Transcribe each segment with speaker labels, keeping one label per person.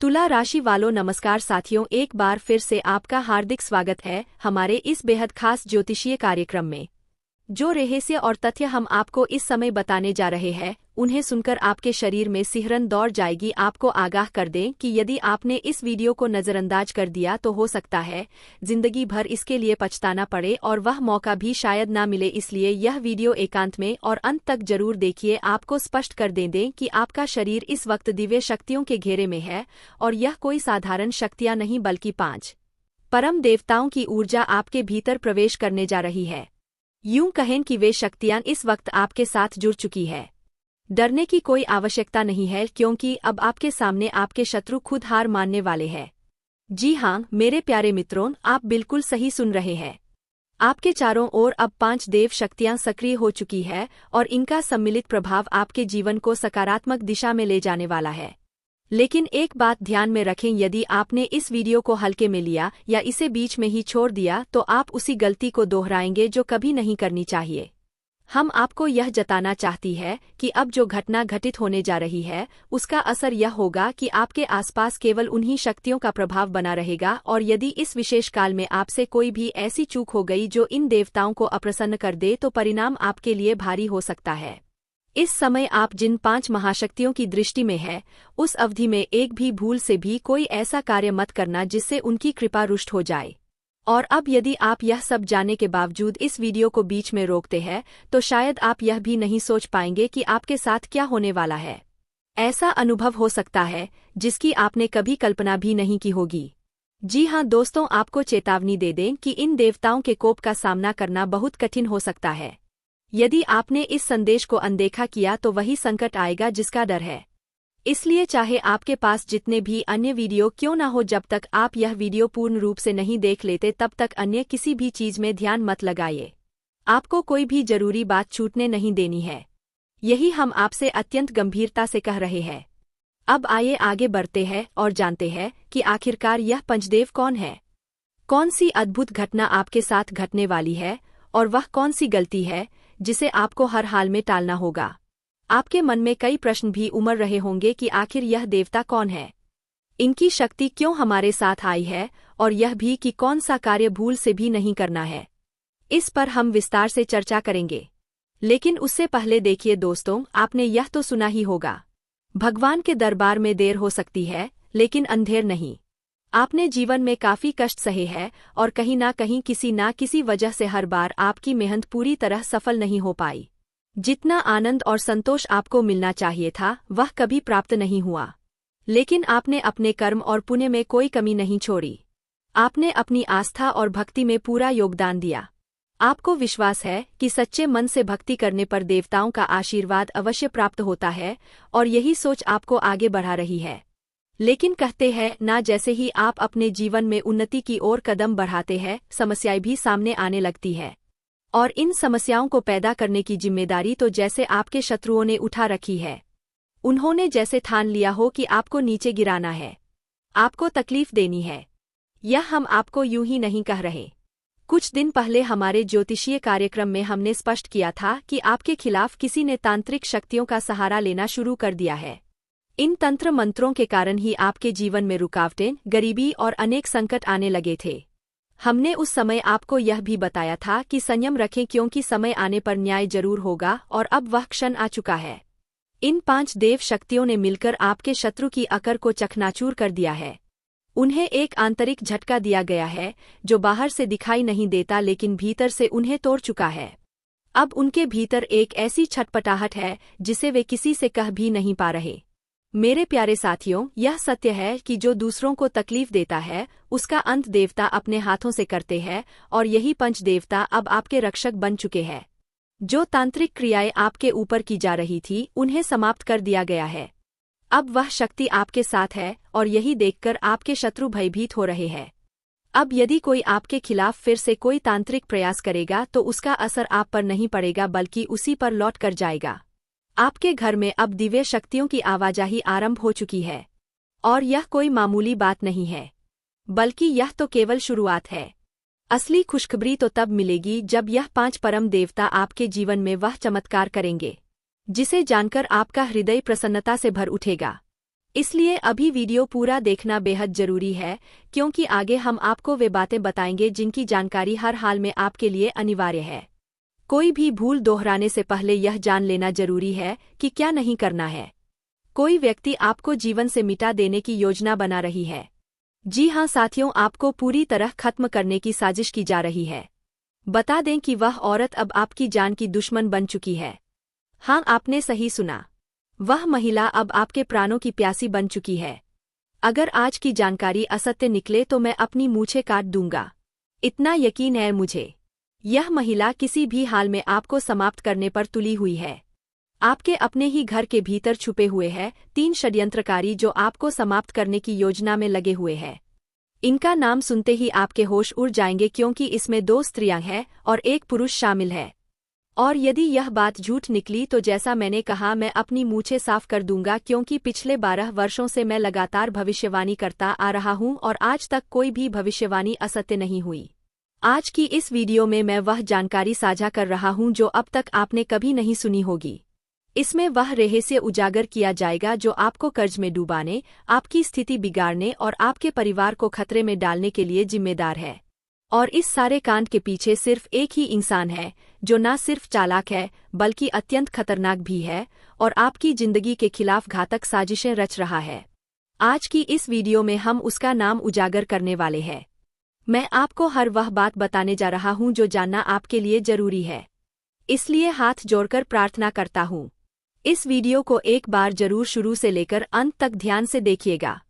Speaker 1: तुला राशि वालों नमस्कार साथियों, एक बार फिर से आपका हार्दिक स्वागत है हमारे इस बेहद खास ज्योतिषीय कार्यक्रम में। जो रहस्य और तथ्य हम आपको इस समय बताने जा रहे हैं, उन्हें सुनकर आपके शरीर में सिहरन दौड़ जाएगी। आपको आगाह कर दें कि यदि आपने इस वीडियो को नज़रअंदाज कर दिया तो हो सकता है जिंदगी भर इसके लिए पछताना पड़े और वह मौका भी शायद ना मिले। इसलिए यह वीडियो एकांत में और अंत तक जरूर देखिए। आपको स्पष्ट कर दें कि आपका शरीर इस वक्त दिव्य शक्तियों के घेरे में है और यह कोई साधारण शक्तियां नहीं बल्कि 5 परम देवताओं की ऊर्जा आपके भीतर प्रवेश करने जा रही है। यूं कहें कि वे शक्तियां इस वक्त आपके साथ जुड़ चुकी है। डरने की कोई आवश्यकता नहीं है, क्योंकि अब आपके सामने आपके शत्रु खुद हार मानने वाले हैं। जी हाँ मेरे प्यारे मित्रों, आप बिल्कुल सही सुन रहे हैं। आपके चारों ओर अब 5 देव शक्तियां सक्रिय हो चुकी है और इनका सम्मिलित प्रभाव आपके जीवन को सकारात्मक दिशा में ले जाने वाला है। लेकिन एक बात ध्यान में रखें, यदि आपने इस वीडियो को हल्के में लिया या इसे बीच में ही छोड़ दिया तो आप उसी गलती को दोहराएंगे जो कभी नहीं करनी चाहिए। हम आपको यह जताना चाहती है कि अब जो घटना घटित होने जा रही है उसका असर यह होगा कि आपके आसपास केवल उन्हीं शक्तियों का प्रभाव बना रहेगा, और यदि इस विशेष काल में आपसे कोई भी ऐसी चूक हो गई जो इन देवताओं को अप्रसन्न कर दे तो परिणाम आपके लिए भारी हो सकता है। इस समय आप जिन 5 महाशक्तियों की दृष्टि में है, उस अवधि में एक भी भूल से भी कोई ऐसा कार्य मत करना जिससे उनकी कृपा रुष्ट हो जाए। और अब यदि आप यह सब जानने के बावजूद इस वीडियो को बीच में रोकते हैं तो शायद आप यह भी नहीं सोच पाएंगे कि आपके साथ क्या होने वाला है। ऐसा अनुभव हो सकता है जिसकी आपने कभी कल्पना भी नहीं की होगी। जी हाँ दोस्तों, आपको चेतावनी दे दें कि इन देवताओं के कोप का सामना करना बहुत कठिन हो सकता है। यदि आपने इस संदेश को अनदेखा किया तो वही संकट आएगा जिसका डर है। इसलिए चाहे आपके पास जितने भी अन्य वीडियो क्यों ना हो, जब तक आप यह वीडियो पूर्ण रूप से नहीं देख लेते तब तक अन्य किसी भी चीज में ध्यान मत लगाइए। आपको कोई भी जरूरी बात छूटने नहीं देनी है, यही हम आपसे अत्यंत गंभीरता से कह रहे हैं। अब आइए आगे बढ़ते हैं और जानते हैं कि आखिरकार यह पंचदेव कौन है, कौन सी अद्भुत घटना आपके साथ घटने वाली है और वह कौन सी गलती है जिसे आपको हर हाल में टालना होगा। आपके मन में कई प्रश्न भी उमड़ रहे होंगे कि आखिर यह देवता कौन है, इनकी शक्ति क्यों हमारे साथ आई है, और यह भी कि कौन सा कार्य भूल से भी नहीं करना है। इस पर हम विस्तार से चर्चा करेंगे। लेकिन उससे पहले देखिए दोस्तों, आपने यह तो सुना ही होगा, भगवान के दरबार में देर हो सकती है लेकिन अंधेर नहीं। आपने जीवन में काफी कष्ट सहे हैं और कहीं ना कहीं किसी ना किसी वजह से हर बार आपकी मेहनत पूरी तरह सफल नहीं हो पाई। जितना आनंद और संतोष आपको मिलना चाहिए था वह कभी प्राप्त नहीं हुआ। लेकिन आपने अपने कर्म और पुण्य में कोई कमी नहीं छोड़ी। आपने अपनी आस्था और भक्ति में पूरा योगदान दिया। आपको विश्वास है कि सच्चे मन से भक्ति करने पर देवताओं का आशीर्वाद अवश्य प्राप्त होता है, और यही सोच आपको आगे बढ़ा रही है। लेकिन कहते हैं ना, जैसे ही आप अपने जीवन में उन्नति की ओर कदम बढ़ाते हैं समस्याएं भी सामने आने लगती है, और इन समस्याओं को पैदा करने की जिम्मेदारी तो जैसे आपके शत्रुओं ने उठा रखी है। उन्होंने जैसे ठान लिया हो कि आपको नीचे गिराना है, आपको तकलीफ देनी है। यह हम आपको यूं ही नहीं कह रहे। कुछ दिन पहले हमारे ज्योतिषीय कार्यक्रम में हमने स्पष्ट किया था कि आपके खिलाफ किसी ने तांत्रिक शक्तियों का सहारा लेना शुरू कर दिया है। इन तंत्र मंत्रों के कारण ही आपके जीवन में रुकावटें, गरीबी और अनेक संकट आने लगे थे। हमने उस समय आपको यह भी बताया था कि संयम रखें, क्योंकि समय आने पर न्याय जरूर होगा, और अब वह क्षण आ चुका है। इन 5 देव शक्तियों ने मिलकर आपके शत्रु की अकड़ को चकनाचूर कर दिया है। उन्हें एक आंतरिक झटका दिया गया है जो बाहर से दिखाई नहीं देता लेकिन भीतर से उन्हें तोड़ चुका है। अब उनके भीतर एक ऐसी छटपटाहट है जिसे वे किसी से कह भी नहीं पा रहे। मेरे प्यारे साथियों, यह सत्य है कि जो दूसरों को तकलीफ देता है उसका अंत देवता अपने हाथों से करते हैं, और यही पंच देवता अब आपके रक्षक बन चुके हैं। जो तांत्रिक क्रियाएं आपके ऊपर की जा रही थी उन्हें समाप्त कर दिया गया है। अब वह शक्ति आपके साथ है, और यही देखकर आपके शत्रु भयभीत हो रहे हैं। अब यदि कोई आपके खिलाफ फिर से कोई तांत्रिक प्रयास करेगा तो उसका असर आप पर नहीं पड़ेगा बल्कि उसी पर लौट कर जाएगा। आपके घर में अब दिव्य शक्तियों की आवाजाही आरंभ हो चुकी है, और यह कोई मामूली बात नहीं है, बल्कि यह तो केवल शुरुआत है। असली खुशखबरी तो तब मिलेगी जब यह 5 परम देवता आपके जीवन में वह चमत्कार करेंगे जिसे जानकर आपका हृदय प्रसन्नता से भर उठेगा। इसलिए अभी वीडियो पूरा देखना बेहद जरूरी है, क्योंकि आगे हम आपको वे बातें बताएंगे जिनकी जानकारी हर हाल में आपके लिए अनिवार्य है। कोई भी भूल दोहराने से पहले यह जान लेना जरूरी है कि क्या नहीं करना है। कोई व्यक्ति आपको जीवन से मिटा देने की योजना बना रही है। जी हाँ साथियों, आपको पूरी तरह खत्म करने की साजिश की जा रही है। बता दें कि वह औरत अब आपकी जान की दुश्मन बन चुकी है। हाँ, आपने सही सुना। वह महिला अब आपके प्राणों की प्यासी बन चुकी है। अगर आज की जानकारी असत्य निकले तो मैं अपनी मूछें काट दूंगा। इतना यकीन है मुझे। यह महिला किसी भी हाल में आपको समाप्त करने पर तुली हुई है। आपके अपने ही घर के भीतर छुपे हुए हैं 3 षड्यंत्रकारी जो आपको समाप्त करने की योजना में लगे हुए हैं। इनका नाम सुनते ही आपके होश उड़ जाएंगे, क्योंकि इसमें 2 स्त्रियां हैं और 1 पुरुष शामिल है। और यदि यह बात झूठ निकली तो जैसा मैंने कहा, मैं अपनी मूछें साफ कर दूंगा, क्योंकि पिछले 12 वर्षों से मैं लगातार भविष्यवाणी करता आ रहा हूं और आज तक कोई भी भविष्यवाणी असत्य नहीं हुई। आज की इस वीडियो में मैं वह जानकारी साझा कर रहा हूं जो अब तक आपने कभी नहीं सुनी होगी। इसमें वह रहस्य उजागर किया जाएगा जो आपको कर्ज में डूबाने, आपकी स्थिति बिगाड़ने और आपके परिवार को खतरे में डालने के लिए जिम्मेदार है। और इस सारे कांड के पीछे सिर्फ एक ही इंसान है जो न सिर्फ चालाक है बल्कि अत्यंत खतरनाक भी है और आपकी जिंदगी के खिलाफ घातक साजिशें रच रहा है। आज की इस वीडियो में हम उसका नाम उजागर करने वाले हैं। मैं आपको हर वह बात बताने जा रहा हूं जो जानना आपके लिए जरूरी है। इसलिए हाथ जोड़कर प्रार्थना करता हूं, इस वीडियो को एक बार जरूर शुरू से लेकर अंत तक ध्यान से देखिएगा।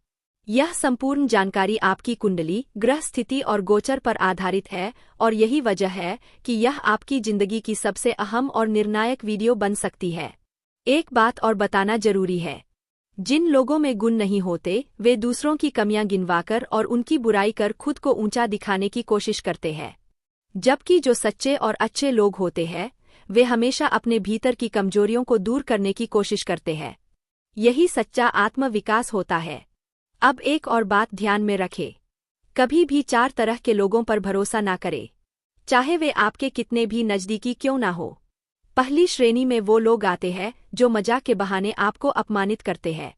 Speaker 1: यह संपूर्ण जानकारी आपकी कुंडली, ग्रह स्थिति और गोचर पर आधारित है और यही वजह है कि यह आपकी जिंदगी की सबसे अहम और निर्णायक वीडियो बन सकती है। एक बात और बताना जरूरी है, जिन लोगों में गुण नहीं होते वे दूसरों की कमियां गिनवाकर और उनकी बुराई कर खुद को ऊंचा दिखाने की कोशिश करते हैं, जबकि जो सच्चे और अच्छे लोग होते हैं वे हमेशा अपने भीतर की कमजोरियों को दूर करने की कोशिश करते हैं। यही सच्चा आत्मविकास होता है। अब एक और बात ध्यान में रखें, कभी भी 4 तरह के लोगों पर भरोसा ना करें, चाहे वे आपके कितने भी नजदीकी क्यों ना हो। पहली श्रेणी में वो लोग आते हैं जो मजाक के बहाने आपको अपमानित करते हैं।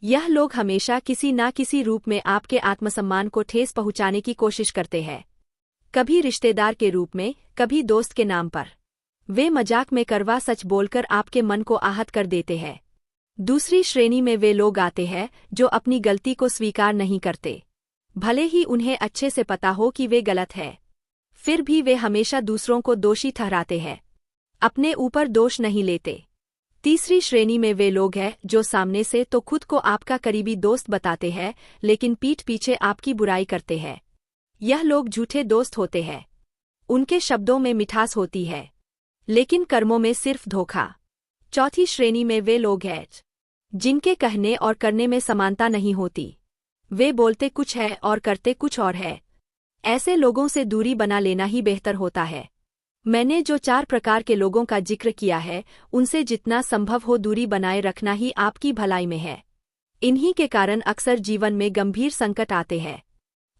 Speaker 1: यह लोग हमेशा किसी ना किसी रूप में आपके आत्मसम्मान को ठेस पहुंचाने की कोशिश करते हैं, कभी रिश्तेदार के रूप में, कभी दोस्त के नाम पर। वे मजाक में करवा सच बोलकर आपके मन को आहत कर देते हैं। दूसरी श्रेणी में वे लोग आते हैं जो अपनी गलती को स्वीकार नहीं करते, भले ही उन्हें अच्छे से पता हो कि वे गलत है, फिर भी वे हमेशा दूसरों को दोषी ठहराते हैं, अपने ऊपर दोष नहीं लेते। तीसरी श्रेणी में वे लोग हैं जो सामने से तो खुद को आपका करीबी दोस्त बताते हैं, लेकिन पीठ पीछे आपकी बुराई करते हैं। यह लोग झूठे दोस्त होते हैं, उनके शब्दों में मिठास होती है लेकिन कर्मों में सिर्फ धोखा। चौथी श्रेणी में वे लोग हैं जिनके कहने और करने में समानता नहीं होती, वे बोलते कुछ है और करते कुछ और है। ऐसे लोगों से दूरी बना लेना ही बेहतर होता है। मैंने जो 4 प्रकार के लोगों का जिक्र किया है उनसे जितना संभव हो दूरी बनाए रखना ही आपकी भलाई में है। इन्हीं के कारण अक्सर जीवन में गंभीर संकट आते हैं।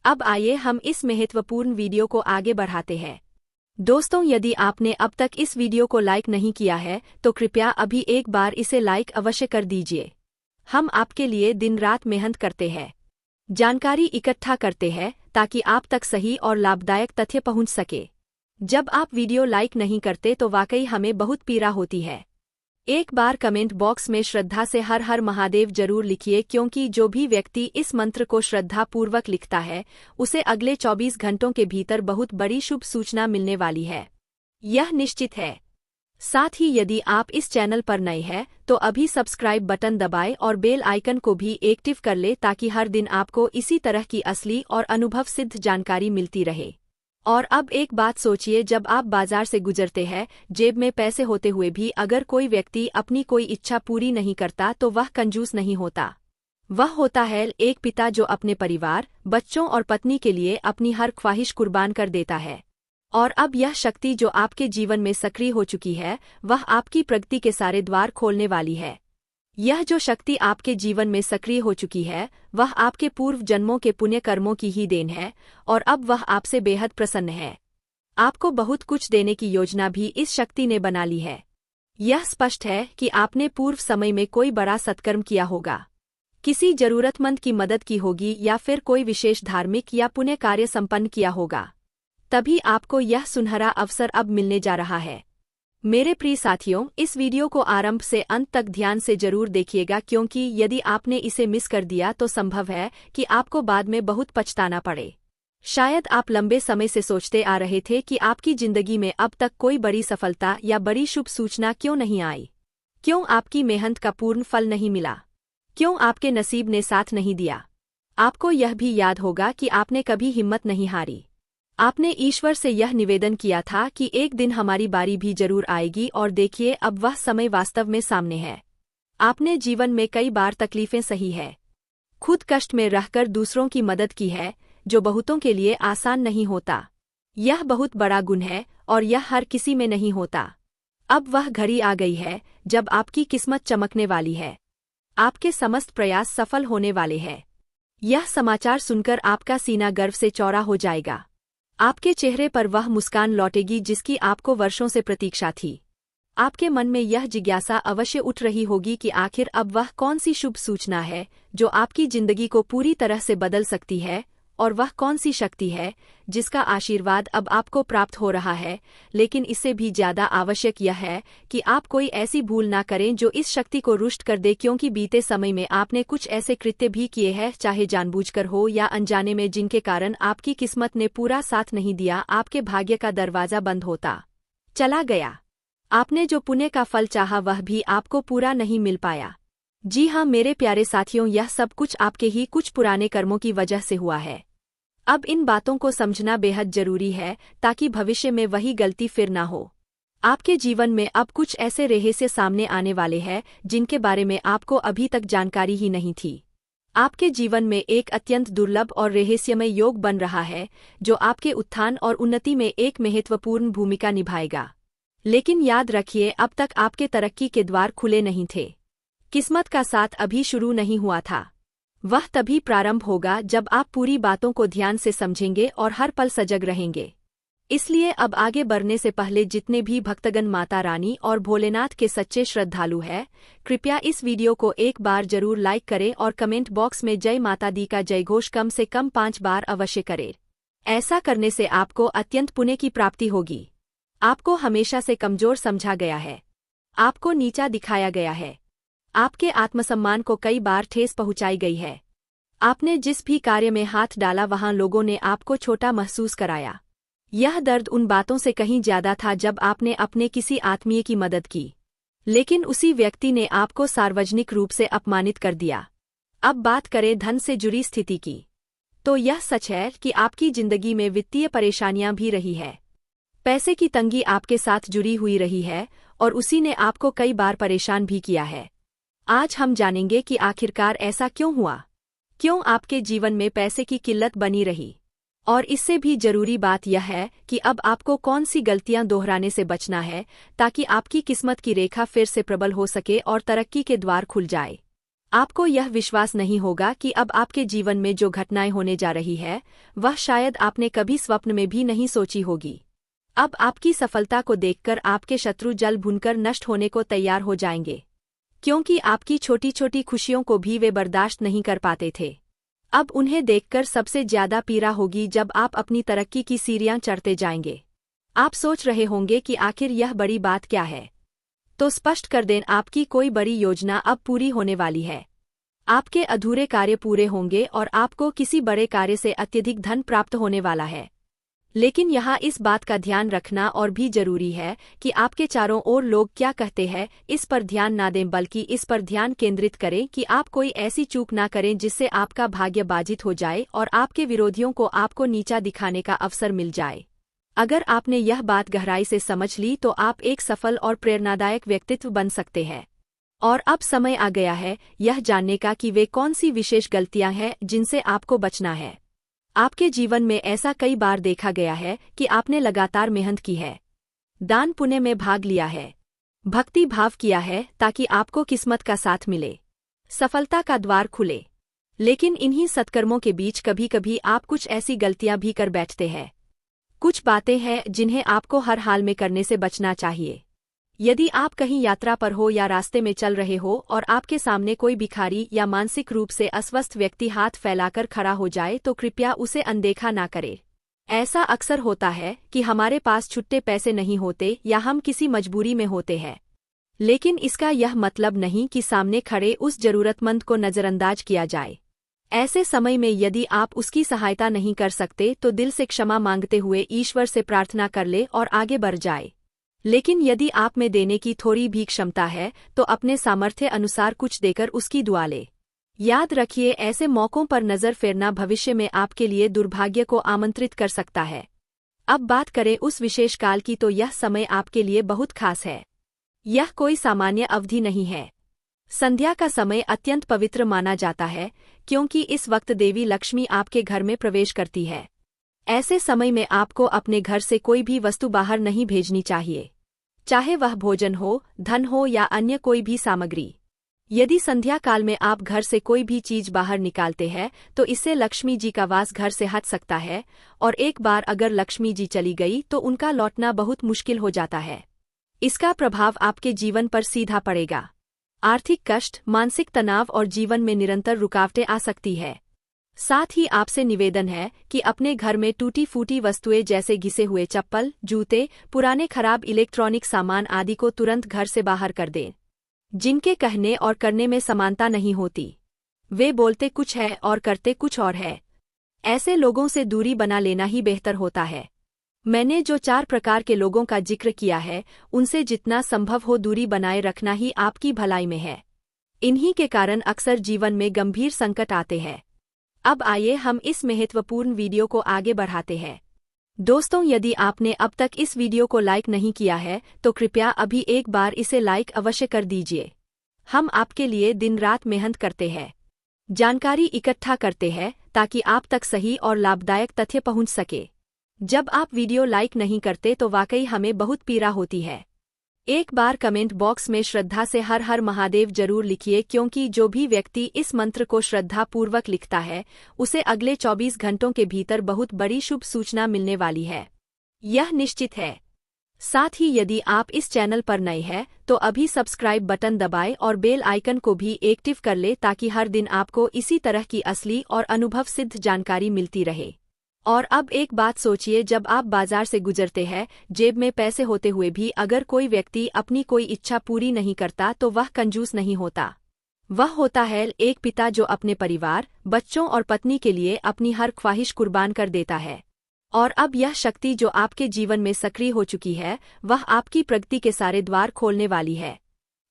Speaker 1: अब आइए हम इस महत्वपूर्ण वीडियो को आगे बढ़ाते हैं। दोस्तों, यदि आपने अब तक इस वीडियो को लाइक नहीं किया है तो कृपया अभी एक बार इसे लाइक अवश्य कर दीजिए। हम आपके लिए दिन रात मेहनत करते हैं, जानकारी इकट्ठा करते हैं ताकि आप तक सही और लाभदायक तथ्य पहुंच सके। जब आप वीडियो लाइक नहीं करते तो वाकई हमें बहुत पीड़ा होती है। एक बार कमेंट बॉक्स में श्रद्धा से हर हर महादेव जरूर लिखिए, क्योंकि जो भी व्यक्ति इस मंत्र को श्रद्धापूर्वक लिखता है उसे अगले 24 घंटों के भीतर बहुत बड़ी शुभ सूचना मिलने वाली है, यह निश्चित है। साथ ही यदि आप इस चैनल पर नए हैं तो अभी सब्सक्राइब बटन दबाएं और बेल आइकन को भी एक्टिव कर ले ताकि हर दिन आपको इसी तरह की असली और अनुभव सिद्ध जानकारी मिलती रहे। और अब एक बात सोचिए, जब आप बाजार से गुजरते हैं, जेब में पैसे होते हुए भी अगर कोई व्यक्ति अपनी कोई इच्छा पूरी नहीं करता तो वह कंजूस नहीं होता, वह होता है एक पिता जो अपने परिवार, बच्चों और पत्नी के लिए अपनी हर ख्वाहिश कुर्बान कर देता है। और अब यह शक्ति जो आपके जीवन में सक्रिय हो चुकी है वह आपकी प्रगति के सारे द्वार खोलने वाली है। यह जो शक्ति आपके जीवन में सक्रिय हो चुकी है वह आपके पूर्व जन्मों के पुण्य कर्मों की ही देन है और अब वह आपसे बेहद प्रसन्न है। आपको बहुत कुछ देने की योजना भी इस शक्ति ने बना ली है। यह स्पष्ट है कि आपने पूर्व समय में कोई बड़ा सत्कर्म किया होगा, किसी जरूरतमंद की मदद की होगी या फिर कोई विशेष धार्मिक या पुण्य कार्य संपन्न किया होगा। तभी आपको यह सुनहरा अवसर अब मिलने जा रहा है। मेरे प्रिय साथियों, इस वीडियो को आरंभ से अंत तक ध्यान से जरूर देखिएगा, क्योंकि यदि आपने इसे मिस कर दिया तो संभव है कि आपको बाद में बहुत पछताना पड़े। शायद आप लंबे समय से सोचते आ रहे थे कि आपकी जिंदगी में अब तक कोई बड़ी सफलता या बड़ी शुभ सूचना क्यों नहीं आई, क्यों आपकी मेहनत का पूर्ण फल नहीं मिला, क्यों आपके नसीब ने साथ नहीं दिया। आपको यह भी याद होगा कि आपने कभी हिम्मत नहीं हारी। आपने ईश्वर से यह निवेदन किया था कि एक दिन हमारी बारी भी जरूर आएगी, और देखिए अब वह समय वास्तव में सामने है। आपने जीवन में कई बार तकलीफें सही है, खुद कष्ट में रहकर दूसरों की मदद की है, जो बहुतों के लिए आसान नहीं होता। यह बहुत बड़ा गुण है और यह हर किसी में नहीं होता। अब वह घड़ी आ गई है जब आपकी किस्मत चमकने वाली है, आपके समस्त प्रयास सफल होने वाले हैं। यह समाचार सुनकर आपका सीना गर्व से चौड़ा हो जाएगा। आपके चेहरे पर वह मुस्कान लौटेगी जिसकी आपको वर्षों से प्रतीक्षा थी। आपके मन में यह जिज्ञासा अवश्य उठ रही होगी कि आखिर अब वह कौन सी शुभ सूचना है जो आपकी जिंदगी को पूरी तरह से बदल सकती है, और वह कौन सी शक्ति है जिसका आशीर्वाद अब आपको प्राप्त हो रहा है। लेकिन इससे भी ज्यादा आवश्यक यह है कि आप कोई ऐसी भूल ना करें जो इस शक्ति को रुष्ट कर दे, क्योंकि बीते समय में आपने कुछ ऐसे कृत्य भी किए हैं, चाहे जानबूझकर हो या अनजाने में, जिनके कारण आपकी किस्मत ने पूरा साथ नहीं दिया। आपके भाग्य का दरवाजा बंद होता चला गया। आपने जो पुण्य का फल चाहा वह भी आपको पूरा नहीं मिल पाया। जी हाँ मेरे प्यारे साथियों, यह सब कुछ आपके ही कुछ पुराने कर्मों की वजह से हुआ है। अब इन बातों को समझना बेहद जरूरी है ताकि भविष्य में वही गलती फिर ना हो। आपके जीवन में अब कुछ ऐसे रहस्य सामने आने वाले हैं जिनके बारे में आपको अभी तक जानकारी ही नहीं थी। आपके जीवन में एक अत्यंत दुर्लभ और रहस्यमय योग बन रहा है जो आपके उत्थान और उन्नति में एक महत्वपूर्ण भूमिका निभाएगा। लेकिन याद रखिए, अब तक आपके तरक्की के द्वार खुले नहीं थे। किस्मत का साथ अभी शुरू नहीं हुआ था। वह तभी प्रारंभ होगा जब आप पूरी बातों को ध्यान से समझेंगे और हर पल सजग रहेंगे। इसलिए अब आगे बढ़ने से पहले जितने भी भक्तगण माता रानी और भोलेनाथ के सच्चे श्रद्धालु हैं, कृपया इस वीडियो को एक बार जरूर लाइक करें और कमेंट बॉक्स में जय माता दी का जयघोष कम से कम 5 बार अवश्य करें। ऐसा करने से आपको अत्यंत पुण्य की प्राप्ति होगी। आपको हमेशा से कमजोर समझा गया है, आपको नीचा दिखाया गया है, आपके आत्मसम्मान को कई बार ठेस पहुंचाई गई है। आपने जिस भी कार्य में हाथ डाला वहां लोगों ने आपको छोटा महसूस कराया। यह दर्द उन बातों से कहीं ज्यादा था जब आपने अपने किसी आत्मीय की मदद की, लेकिन उसी व्यक्ति ने आपको सार्वजनिक रूप से अपमानित कर दिया। अब बात करें धन से जुड़ी स्थिति की, तो यह सच है कि आपकी जिंदगी में वित्तीय परेशानियां भी रही है। पैसे की तंगी आपके साथ जुड़ी हुई रही है और उसी ने आपको कई बार परेशान भी किया है। आज हम जानेंगे कि आखिरकार ऐसा क्यों हुआ, क्यों आपके जीवन में पैसे की किल्लत बनी रही, और इससे भी जरूरी बात यह है कि अब आपको कौन सी गलतियां दोहराने से बचना है ताकि आपकी किस्मत की रेखा फिर से प्रबल हो सके और तरक्की के द्वार खुल जाए। आपको यह विश्वास नहीं होगा कि अब आपके जीवन में जो घटनाएं होने जा रही है वह शायद आपने कभी स्वप्न में भी नहीं सोची होगी। अब आपकी सफलता को देखकर आपके शत्रु जल भुनकर नष्ट होने को तैयार हो जाएंगे, क्योंकि आपकी छोटी छोटी खुशियों को भी वे बर्दाश्त नहीं कर पाते थे। अब उन्हें देखकर सबसे ज्यादा पीड़ा होगी जब आप अपनी तरक्की की सीढ़ियां चढ़ते जाएंगे। आप सोच रहे होंगे कि आखिर यह बड़ी बात क्या है, तो स्पष्ट कर दें, आपकी कोई बड़ी योजना अब पूरी होने वाली है। आपके अधूरे कार्य पूरे होंगे और आपको किसी बड़े कार्य से अत्यधिक धन प्राप्त होने वाला है। लेकिन यहाँ इस बात का ध्यान रखना और भी जरूरी है कि आपके चारों ओर लोग क्या कहते हैं, इस पर ध्यान ना दें, बल्कि इस पर ध्यान केंद्रित करें कि आप कोई ऐसी चूक ना करें जिससे आपका भाग्य बाधित हो जाए और आपके विरोधियों को आपको नीचा दिखाने का अवसर मिल जाए। अगर आपने यह बात गहराई से समझ ली तो आप एक सफल और प्रेरणादायक व्यक्तित्व बन सकते हैं। और अब समय आ गया है यह जानने का कि वे कौन सी विशेष गलतियां हैं जिनसे आपको बचना है। आपके जीवन में ऐसा कई बार देखा गया है कि आपने लगातार मेहनत की है, दान पुण्य में भाग लिया है, भक्ति भाव किया है ताकि आपको किस्मत का साथ मिले, सफलता का द्वार खुले। लेकिन इन्हीं सत्कर्मों के बीच कभी कभी आप कुछ ऐसी गलतियां भी कर बैठते हैं। कुछ बातें हैं जिन्हें आपको हर हाल में करने से बचना चाहिए। यदि आप कहीं यात्रा पर हो या रास्ते में चल रहे हो और आपके सामने कोई भिखारी या मानसिक रूप से अस्वस्थ व्यक्ति हाथ फैलाकर खड़ा हो जाए तो कृपया उसे अनदेखा ना करें। ऐसा अक्सर होता है कि हमारे पास छुट्टे पैसे नहीं होते या हम किसी मजबूरी में होते हैं, लेकिन इसका यह मतलब नहीं कि सामने खड़े उस जरूरतमंद को नजरअंदाज किया जाए। ऐसे समय में यदि आप उसकी सहायता नहीं कर सकते तो दिल से क्षमा मांगते हुए ईश्वर से प्रार्थना कर ले और आगे बढ़ जाए। लेकिन यदि आप में देने की थोड़ी भी क्षमता है तो अपने सामर्थ्य अनुसार कुछ देकर उसकी दुआ ले। याद रखिए, ऐसे मौकों पर नजर फेरना भविष्य में आपके लिए दुर्भाग्य को आमंत्रित कर सकता है। अब बात करें उस विशेष काल की तो यह समय आपके लिए बहुत खास है। यह कोई सामान्य अवधि नहीं है। संध्या का समय अत्यंत पवित्र माना जाता है क्योंकि इस वक्त देवी लक्ष्मी आपके घर में प्रवेश करती है। ऐसे समय में आपको अपने घर से कोई भी वस्तु बाहर नहीं भेजनी चाहिए, चाहे वह भोजन हो, धन हो या अन्य कोई भी सामग्री। यदि संध्या काल में आप घर से कोई भी चीज बाहर निकालते हैं तो इससे लक्ष्मी जी का वास घर से हट सकता है, और एक बार अगर लक्ष्मी जी चली गई तो उनका लौटना बहुत मुश्किल हो जाता है। इसका प्रभाव आपके जीवन पर सीधा पड़ेगा। आर्थिक कष्ट, मानसिक तनाव और जीवन में निरंतर रुकावटें आ सकती है। साथ ही आपसे निवेदन है कि अपने घर में टूटी फूटी वस्तुएं जैसे घिसे हुए चप्पल, जूते, पुराने खराब इलेक्ट्रॉनिक सामान आदि को तुरंत घर से बाहर कर दें। जिनके कहने और करने में समानता नहीं होती, वे बोलते कुछ है और करते कुछ और है, ऐसे लोगों से दूरी बना लेना ही बेहतर होता है। मैंने जो 4 प्रकार के लोगों का जिक्र किया है उनसे जितना संभव हो दूरी बनाए रखना ही आपकी भलाई में है। इन्हीं के कारण अक्सर जीवन में गंभीर संकट आते हैं। अब आइए हम इस महत्वपूर्ण वीडियो को आगे बढ़ाते हैं। दोस्तों, यदि आपने अब तक इस वीडियो को लाइक नहीं किया है तो कृपया अभी एक बार इसे लाइक अवश्य कर दीजिए। हम आपके लिए दिन रात मेहनत करते हैं, जानकारी इकट्ठा करते हैं ताकि आप तक सही और लाभदायक तथ्य पहुंच सके। जब आप वीडियो लाइक नहीं करते तो वाकई हमें बहुत पीड़ा होती है। एक बार कमेंट बॉक्स में श्रद्धा से हर हर महादेव जरूर लिखिए, क्योंकि जो भी व्यक्ति इस मंत्र को श्रद्धापूर्वक लिखता है उसे अगले 24 घंटों के भीतर बहुत बड़ी शुभ सूचना मिलने वाली है, यह निश्चित है। साथ ही यदि आप इस चैनल पर नए हैं तो अभी सब्सक्राइब बटन दबाएं और बेल आइकन को भी एक्टिव कर ले ताकि हर दिन आपको इसी तरह की असली और अनुभव सिद्ध जानकारी मिलती रहे। और अब एक बात सोचिए, जब आप बाजार से गुजरते हैं, जेब में पैसे होते हुए भी अगर कोई व्यक्ति अपनी कोई इच्छा पूरी नहीं करता तो वह कंजूस नहीं होता। वह होता है एक पिता जो अपने परिवार, बच्चों और पत्नी के लिए अपनी हर ख्वाहिश कुर्बान कर देता है। और अब यह शक्ति जो आपके जीवन में सक्रिय हो चुकी है वह आपकी प्रगति के सारे द्वार खोलने वाली है।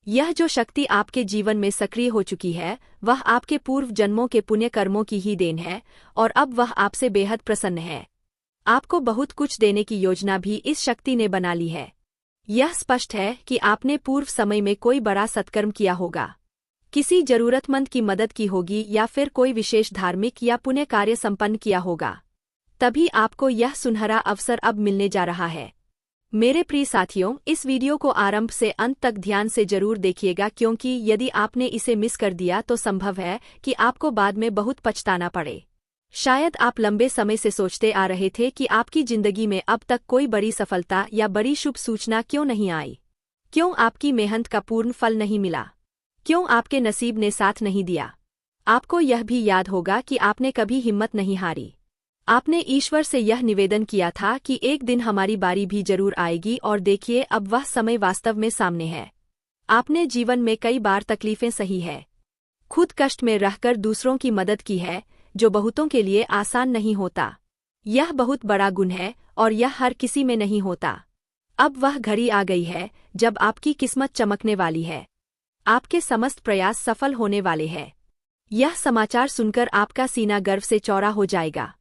Speaker 1: यह जो शक्ति आपके जीवन में सक्रिय हो चुकी है वह आपके पूर्व जन्मों के पुण्य कर्मों की ही देन है, और अब वह आपसे बेहद प्रसन्न है। आपको बहुत कुछ देने की योजना भी इस शक्ति ने बना ली है। यह स्पष्ट है कि आपने पूर्व समय में कोई बड़ा सत्कर्म किया होगा, किसी जरूरतमंद की मदद की होगी या फिर कोई विशेष धार्मिक या पुण्य कार्य संपन्न किया होगा। तभी आपको यह सुनहरा अवसर अब मिलने जा रहा है। मेरे प्रिय साथियों, इस वीडियो को आरंभ से अंत तक ध्यान से जरूर देखिएगा, क्योंकि यदि आपने इसे मिस कर दिया तो संभव है कि आपको बाद में बहुत पछताना पड़े। शायद आप लंबे समय से सोचते आ रहे थे कि आपकी जिंदगी में अब तक कोई बड़ी सफलता या बड़ी शुभ सूचना क्यों नहीं आई, क्यों आपकी मेहनत का पूर्ण फल नहीं मिला, क्यों आपके नसीब ने साथ नहीं दिया। आपको यह भी याद होगा कि आपने कभी हिम्मत नहीं हारी। आपने ईश्वर से यह निवेदन किया था कि एक दिन हमारी बारी भी जरूर आएगी, और देखिए अब वह समय वास्तव में सामने है। आपने जीवन में कई बार तकलीफें सही है, खुद कष्ट में रहकर दूसरों की मदद की है, जो बहुतों के लिए आसान नहीं होता। यह बहुत बड़ा गुण है और यह हर किसी में नहीं होता। अब वह घड़ी आ गई है जब आपकी किस्मत चमकने वाली है, आपके समस्त प्रयास सफल होने वाले हैं। यह समाचार सुनकर आपका सीना गर्व से चौड़ा हो जाएगा।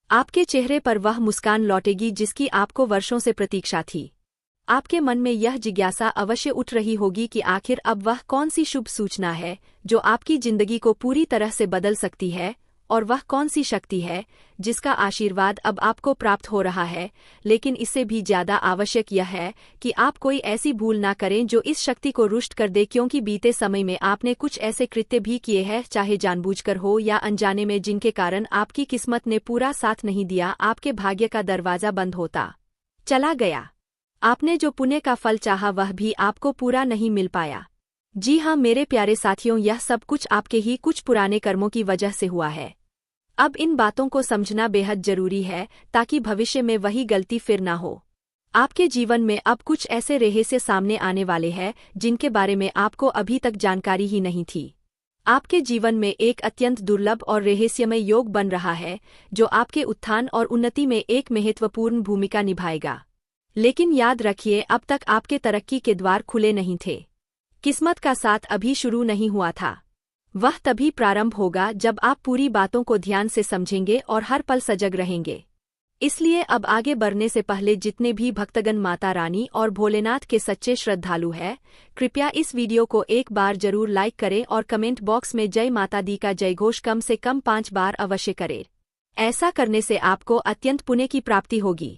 Speaker 1: आपके चेहरे पर वह मुस्कान लौटेगी जिसकी आपको वर्षों से प्रतीक्षा थी। आपके मन में यह जिज्ञासा अवश्य उठ रही होगी कि आखिर अब वह कौन सी शुभ सूचना है जो आपकी जिंदगी को पूरी तरह से बदल सकती है, और वह कौन सी शक्ति है जिसका आशीर्वाद अब आपको प्राप्त हो रहा है। लेकिन इससे भी ज्यादा आवश्यक यह है कि आप कोई ऐसी भूल ना करें जो इस शक्ति को रुष्ट कर दे, क्योंकि बीते समय में आपने कुछ ऐसे कृत्य भी किए हैं, चाहे जानबूझकर हो या अनजाने में, जिनके कारण आपकी किस्मत ने पूरा साथ नहीं दिया। आपके भाग्य का दरवाजा बंद होता चला गया। आपने जो पुण्य का फल चाहा वह भी आपको पूरा नहीं मिल पाया। जी हाँ मेरे प्यारे साथियों, यह सब कुछ आपके ही कुछ पुराने कर्मों की वजह से हुआ है। अब इन बातों को समझना बेहद जरूरी है ताकि भविष्य में वही गलती फिर ना हो। आपके जीवन में अब कुछ ऐसे रहस्य सामने आने वाले हैं जिनके बारे में आपको अभी तक जानकारी ही नहीं थी। आपके जीवन में एक अत्यंत दुर्लभ और रहस्यमय योग बन रहा है जो आपके उत्थान और उन्नति में एक महत्वपूर्ण भूमिका निभाएगा। लेकिन याद रखिए, अब तक आपके तरक्की के द्वार खुले नहीं थे। किस्मत का साथ अभी शुरू नहीं हुआ था। वह तभी प्रारंभ होगा जब आप पूरी बातों को ध्यान से समझेंगे और हर पल सजग रहेंगे। इसलिए अब आगे बढ़ने से पहले जितने भी भक्तगण माता रानी और भोलेनाथ के सच्चे श्रद्धालु हैं, कृपया इस वीडियो को एक बार जरूर लाइक करें और कमेंट बॉक्स में जय माता दी का जयघोष कम से कम 5 बार अवश्य करें। ऐसा करने से आपको अत्यंत पुण्य की प्राप्ति होगी।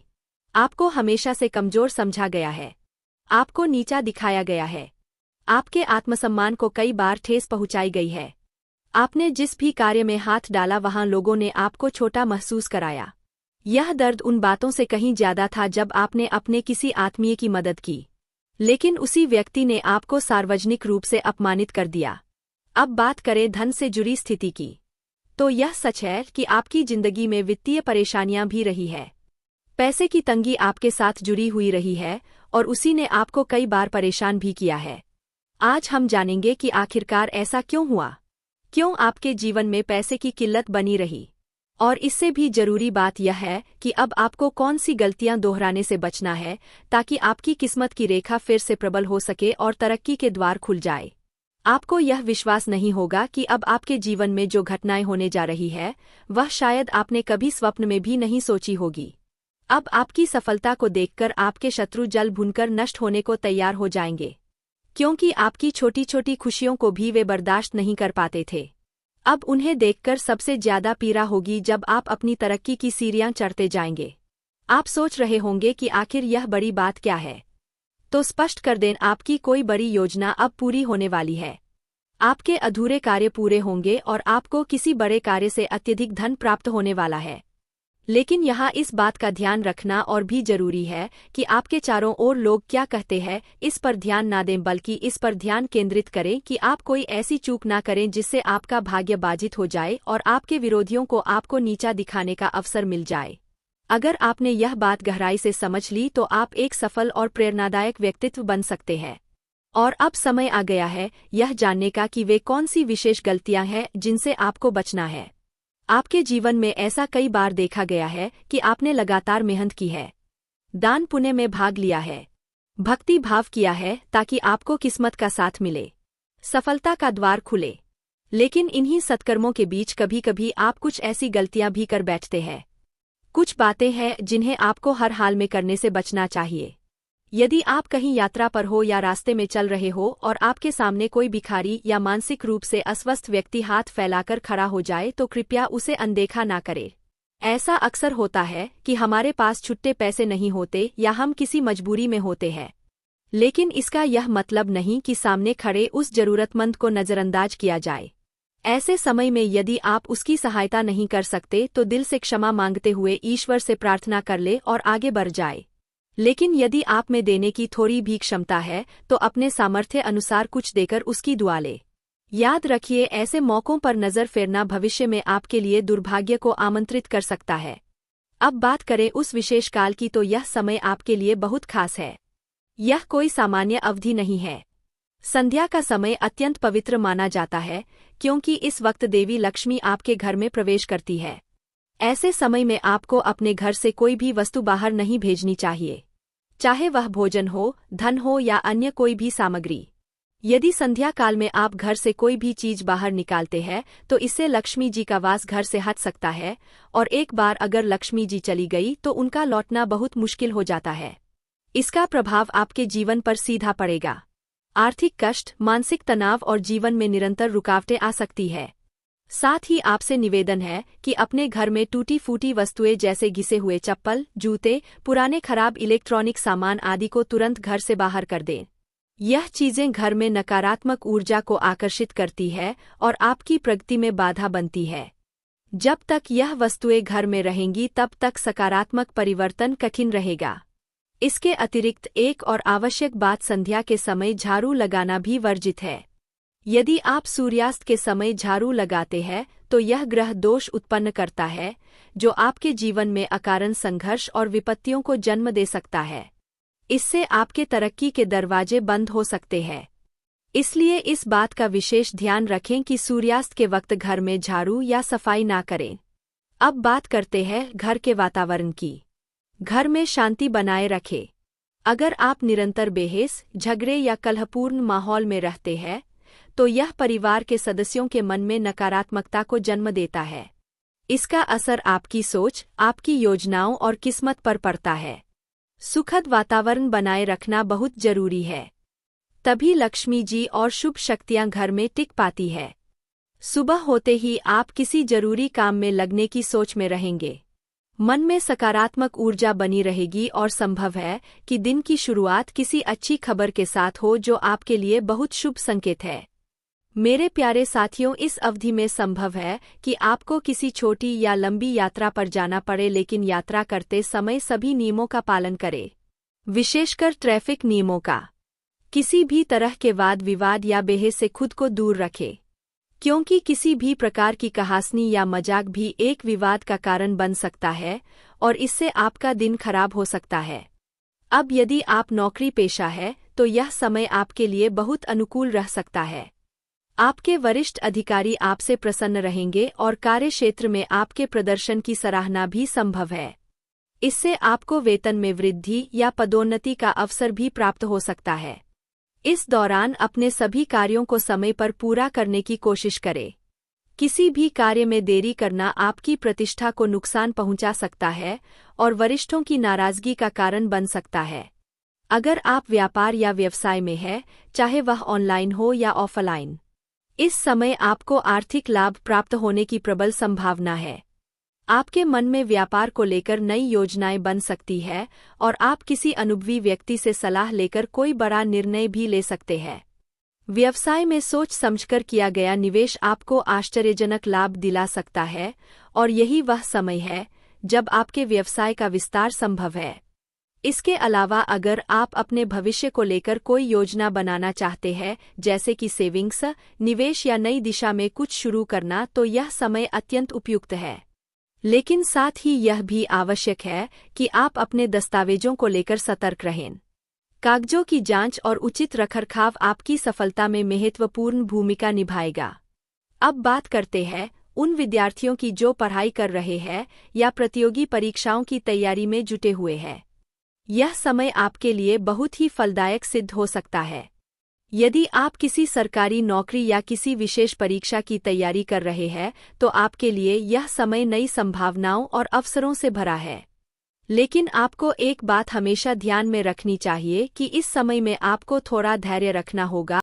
Speaker 1: आपको हमेशा से कमजोर समझा गया है, आपको नीचा दिखाया गया है, आपके आत्मसम्मान को कई बार ठेस पहुंचाई गई है। आपने जिस भी कार्य में हाथ डाला वहां लोगों ने आपको छोटा महसूस कराया। यह दर्द उन बातों से कहीं ज्यादा था जब आपने अपने किसी आत्मीय की मदद की, लेकिन उसी व्यक्ति ने आपको सार्वजनिक रूप से अपमानित कर दिया। अब बात करें धन से जुड़ी स्थिति की, तो यह सच है कि आपकी जिंदगी में वित्तीय परेशानियां भी रही है। पैसे की तंगी आपके साथ जुड़ी हुई रही है और उसी ने आपको कई बार परेशान भी किया है। आज हम जानेंगे कि आखिरकार ऐसा क्यों हुआ, क्यों आपके जीवन में पैसे की किल्लत बनी रही, और इससे भी जरूरी बात यह है कि अब आपको कौन सी गलतियां दोहराने से बचना है ताकि आपकी किस्मत की रेखा फिर से प्रबल हो सके और तरक्की के द्वार खुल जाए। आपको यह विश्वास नहीं होगा कि अब आपके जीवन में जो घटनाएं होने जा रही है वह शायद आपने कभी स्वप्न में भी नहीं सोची होगी। अब आपकी सफलता को देखकर आपके शत्रु जल भुनकर नष्ट होने को तैयार हो जाएंगे, क्योंकि आपकी छोटी छोटी खुशियों को भी वे बर्दाश्त नहीं कर पाते थे। अब उन्हें देखकर सबसे ज्यादा पीड़ा होगी जब आप अपनी तरक्की की सीढ़ियां चढ़ते जाएंगे। आप सोच रहे होंगे कि आखिर यह बड़ी बात क्या है, तो स्पष्ट कर दें, आपकी कोई बड़ी योजना अब पूरी होने वाली है। आपके अधूरे कार्य पूरे होंगे और आपको किसी बड़े कार्य से अत्यधिक धन प्राप्त होने वाला है। लेकिन यहाँ इस बात का ध्यान रखना और भी जरूरी है कि आपके चारों ओर लोग क्या कहते हैं इस पर ध्यान ना दें, बल्कि इस पर ध्यान केंद्रित करें कि आप कोई ऐसी चूक ना करें जिससे आपका भाग्य बाधित हो जाए और आपके विरोधियों को आपको नीचा दिखाने का अवसर मिल जाए। अगर आपने यह बात गहराई से समझ ली तो आप एक सफल और प्रेरणादायक व्यक्तित्व बन सकते हैं। और अब समय आ गया है यह जानने का कि वे कौन सी विशेष गलतियां हैं जिनसे आपको बचना है। आपके जीवन में ऐसा कई बार देखा गया है कि आपने लगातार मेहनत की है, दान पुण्य में भाग लिया है, भक्ति भाव किया है ताकि आपको किस्मत का साथ मिले, सफलता का द्वार खुले। लेकिन इन्हीं सत्कर्मों के बीच कभी कभी आप कुछ ऐसी गलतियां भी कर बैठते हैं। कुछ बातें हैं जिन्हें आपको हर हाल में करने से बचना चाहिए। यदि आप कहीं यात्रा पर हो या रास्ते में चल रहे हो और आपके सामने कोई भिखारी या मानसिक रूप से अस्वस्थ व्यक्ति हाथ फैलाकर खड़ा हो जाए तो कृपया उसे अनदेखा ना करें। ऐसा अक्सर होता है कि हमारे पास छुट्टे पैसे नहीं होते या हम किसी मजबूरी में होते हैं, लेकिन इसका यह मतलब नहीं कि सामने खड़े उस जरूरतमंद को नजरअंदाज किया जाए। ऐसे समय में यदि आप उसकी सहायता नहीं कर सकते तो दिल से क्षमा मांगते हुए ईश्वर से प्रार्थना कर ले और आगे बढ़ जाए। लेकिन यदि आप में देने की थोड़ी भी क्षमता है तो अपने सामर्थ्य अनुसार कुछ देकर उसकी दुआ ले। याद रखिए, ऐसे मौकों पर नजर फेरना भविष्य में आपके लिए दुर्भाग्य को आमंत्रित कर सकता है। अब बात करें उस विशेष काल की, तो यह समय आपके लिए बहुत खास है। यह कोई सामान्य अवधि नहीं है। संध्या का समय अत्यंत पवित्र माना जाता है क्योंकि इस वक्त देवी लक्ष्मी आपके घर में प्रवेश करती है। ऐसे समय में आपको अपने घर से कोई भी वस्तु बाहर नहीं भेजनी चाहिए, चाहे वह भोजन हो, धन हो या अन्य कोई भी सामग्री। यदि संध्या काल में आप घर से कोई भी चीज बाहर निकालते हैं तो इससे लक्ष्मी जी का वास घर से हट सकता है, और एक बार अगर लक्ष्मी जी चली गई तो उनका लौटना बहुत मुश्किल हो जाता है। इसका प्रभाव आपके जीवन पर सीधा पड़ेगा। आर्थिक कष्ट, मानसिक तनाव और जीवन में निरंतर रुकावटें आ सकती है। साथ ही आपसे निवेदन है कि अपने घर में टूटी फूटी वस्तुएं जैसे घिसे हुए चप्पल, जूते, पुराने खराब इलेक्ट्रॉनिक सामान आदि को तुरंत घर से बाहर कर दें। यह चीजें घर में नकारात्मक ऊर्जा को आकर्षित करती है और आपकी प्रगति में बाधा बनती है। जब तक यह वस्तुएं घर में रहेंगी तब तक सकारात्मक परिवर्तन कठिन रहेगा। इसके अतिरिक्त एक और आवश्यक बात, संध्या के समय झाड़ू लगाना भी वर्जित है। यदि आप सूर्यास्त के समय झाड़ू लगाते हैं तो यह ग्रह दोष उत्पन्न करता है, जो आपके जीवन में अकारण संघर्ष और विपत्तियों को जन्म दे सकता है। इससे आपके तरक्की के दरवाजे बंद हो सकते हैं। इसलिए इस बात का विशेष ध्यान रखें कि सूर्यास्त के वक्त घर में झाड़ू या सफाई ना करें। अब बात करते हैं घर के वातावरण की। घर में शांति बनाए रखें। अगर आप निरंतर बहस, झगड़े या कलहपूर्ण माहौल में रहते हैं तो यह परिवार के सदस्यों के मन में नकारात्मकता को जन्म देता है। इसका असर आपकी सोच, आपकी योजनाओं और किस्मत पर पड़ता है। सुखद वातावरण बनाए रखना बहुत जरूरी है, तभी लक्ष्मी जी और शुभ शक्तियां घर में टिक पाती है। सुबह होते ही आप किसी जरूरी काम में लगने की सोच में रहेंगे। मन में सकारात्मक ऊर्जा बनी रहेगी और संभव है कि दिन की शुरुआत किसी अच्छी खबर के साथ हो, जो आपके लिए बहुत शुभ संकेत है। मेरे प्यारे साथियों, इस अवधि में संभव है कि आपको किसी छोटी या लंबी यात्रा पर जाना पड़े, लेकिन यात्रा करते समय सभी नियमों का पालन करें, विशेषकर ट्रैफिक नियमों का। किसी भी तरह के वाद विवाद या बहस से खुद को दूर रखें, क्योंकि किसी भी प्रकार की कहासनी या मजाक भी एक विवाद का कारण बन सकता है और इससे आपका दिन खराब हो सकता है। अब यदि आप नौकरी पेशा है तो यह समय आपके लिए बहुत अनुकूल रह सकता है। आपके वरिष्ठ अधिकारी आपसे प्रसन्न रहेंगे और कार्यक्षेत्र में आपके प्रदर्शन की सराहना भी संभव है। इससे आपको वेतन में वृद्धि या पदोन्नति का अवसर भी प्राप्त हो सकता है। इस दौरान अपने सभी कार्यों को समय पर पूरा करने की कोशिश करें। किसी भी कार्य में देरी करना आपकी प्रतिष्ठा को नुकसान पहुंचा सकता है और वरिष्ठों की नाराजगी का कारण बन सकता है। अगर आप व्यापार या व्यवसाय में हैं, चाहे वह ऑनलाइन हो या ऑफलाइन, इस समय आपको आर्थिक लाभ प्राप्त होने की प्रबल संभावना है। आपके मन में व्यापार को लेकर नई योजनाएं बन सकती है और आप किसी अनुभवी व्यक्ति से सलाह लेकर कोई बड़ा निर्णय भी ले सकते हैं। व्यवसाय में सोच समझकर किया गया निवेश आपको आश्चर्यजनक लाभ दिला सकता है और यही वह समय है जब आपके व्यवसाय का विस्तार संभव है। इसके अलावा अगर आप अपने भविष्य को लेकर कोई योजना बनाना चाहते हैं, जैसे कि सेविंग्स, निवेश या नई दिशा में कुछ शुरू करना, तो यह समय अत्यंत उपयुक्त है। लेकिन साथ ही यह भी आवश्यक है कि आप अपने दस्तावेजों को लेकर सतर्क रहें। कागजों की जांच और उचित रखरखाव आपकी सफलता में महत्वपूर्ण भूमिका निभाएगा। अब बात करते हैं उन विद्यार्थियों की जो पढ़ाई कर रहे हैं या प्रतियोगी परीक्षाओं की तैयारी में जुटे हुए हैं। यह समय आपके लिए बहुत ही फलदायक सिद्ध हो सकता है। यदि आप किसी सरकारी नौकरी या किसी विशेष परीक्षा की तैयारी कर रहे हैं तो आपके लिए यह समय नई संभावनाओं और अवसरों से भरा है। लेकिन आपको एक बात हमेशा ध्यान में रखनी चाहिए कि इस समय में आपको थोड़ा धैर्य रखना होगा।